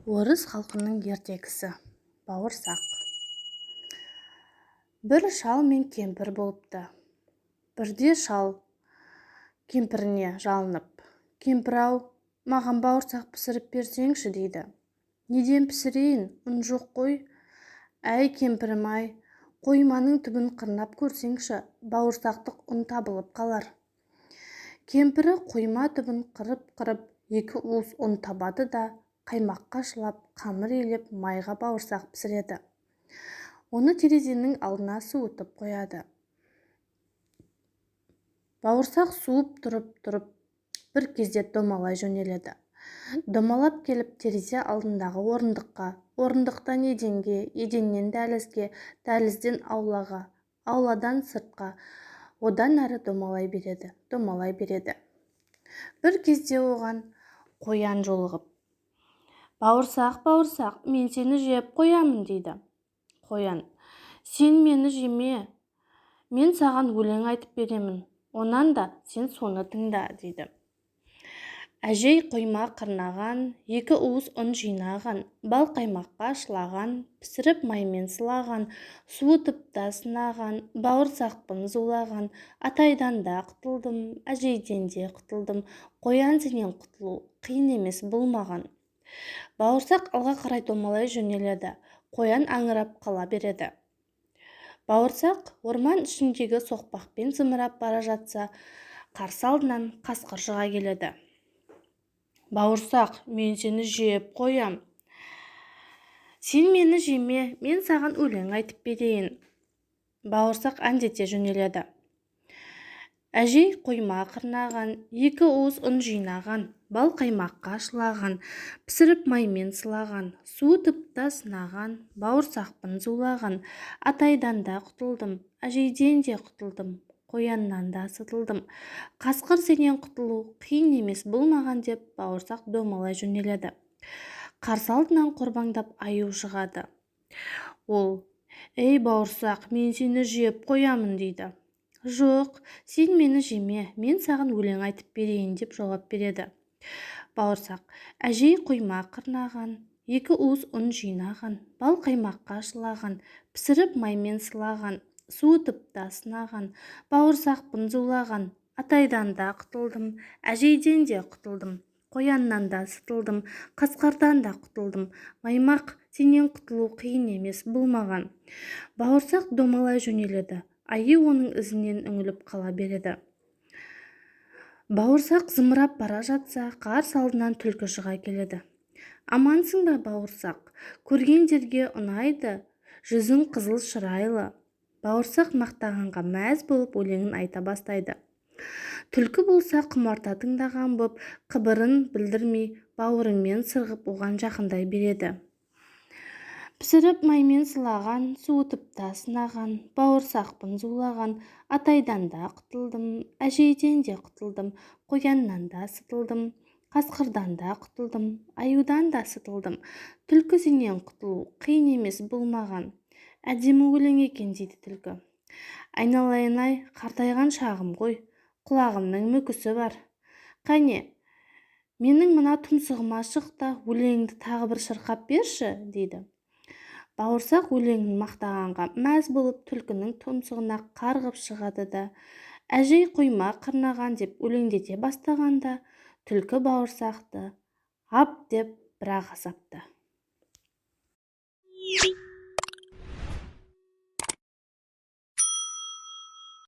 Орыс халқының ертегісі бауырсақ. Бір шал мен кемпір болыпты. Бірде шал кемпіріне жалынып, «Кемпір-ау, маған бауырсақ пісіріп берсеңші» дейді. «Неден пісірейін, ұн жоқ қой». «Әй, кемпірім-ай, қойманың түбін қырнап көрсеңші, бауырсақтық ұн табылып қалар». Кемпірі қойма түбін қырып-қырып, 2 уыс ұн табады да, қаймаққа шылап, қамыр елеп, майға бауырсақ пісіреді. Оны терезенің алдына суытып қояды. Бауырсақ суып тұрып, бір кезде домалай жөнеледі. Домалап келіп терезе алдындағы орындыққа, орындықтан еденге, еденнен дәлізге, дәлізден аулаға, ауладан сыртқа, одан әрі домалай береді. Бір кезде оған қоян жолығып, «Бауырсақ, бауырсақ, мен сені жеп қоямын» дейді. Қоян: «Сен мені жеме, мен саған өлең айтып беремін, онан да сен соны тыңда» дейді. Әжей қойма қырнаған, 2 уыс ұн жинаған, бал қаймаққа шылаған, пісіріп маймен сылаған, суытып та сынаған, бауырсақпын зулаған, атайдан да құтылдым, әжейден де құтылдым, қоян сенен құтылу қиын емес бұл маған. Бауырсақ алға қарай домалай жөнеледі, қоян аңырап қала береді. Бауырсақ орман ішіндегі соқпақпен зымырап бара жатса, қарсы алдынан қасқыр шыға келеді. «Бауырсақ, мен сені жеп қоям. Сен мені жеме, мен саған өлең айтып берейін». Бауырсақ әндете жөнеледі. Әжей қойма қырнаған, 2 уыс ұн жинаған, бал қаймаққа шылаған, пісіріп маймен сылаған, суытып та сынаған, бауырсақпын зулаған, атайдан да құтылдым, әжейден де құтылдым, қояннан да сытылдым, қасқыр сенен құтылу қиын емес бұл маған деп бауырсақ домалай жөнеледі. Қарсы алдынан қорбаңдап аю шығады. Ол: «Ей, бауырсақ, мен сені жеп қоямын» дейді. «Жоқ, сен мені жеме, мен саған өлең айтып берейін» деп жауап береді. Бауырсақ: Әжей қойма қырнаған, 2 уыс ұн жинаған, бал қаймаққа шылаған, пісіріп маймен сылаған, суытып та сынаған, бауырсақпын зулаған, атайдан да құтылдым, әжейден де құтылдым, қояннан да сытылдым, қасқырдан да құтылдым, маймақ, сенен құтылу қиын емес бұл маған. Бауырсақ домалай жөнеледі, аю оның ізінен үңіліп қала береді. Бауырсақ зымырап бара жатса, қарсы алдынан түлкі шыға келеді. «Амансың ба, бауырсақ? Көргендерге ұнайды, жүзің қызыл шырайлы». Бауырсақ мақтағанға мәз болып өлеңін айта бастайды. Түлкі болса құмарта тыңдаған боп, қыбырын білдірмей, бауырымен сырғып оған жақындай береді. Пісіріп маймен сылаған, суытып та сынаған, бауырсақпын зулаған, атайдан да құтылдым, әжейден де құтылдым, қояннан да сытылдым, қасқырдан да құтылдым, аюдан да сытылдым, түлкі сенен құтылу қиын емес бұл маған. Әдемі өлең екен дейді түлкі. Айналайын-ай, қартайған шағым ғой, құлағымның мүкісі бар. Қане, менің мына тұмсығыма шық та өлеңді тағы бір шырқап берші дейді. Бауырсақ өлеңін мақтағанға мәз болып түлкінің тұмсығына қарғып шығады да, әжей қойма қырнаған деп өлеңдете бастағанда, түлкі бауырсақты ап деп бір-ақ азапты.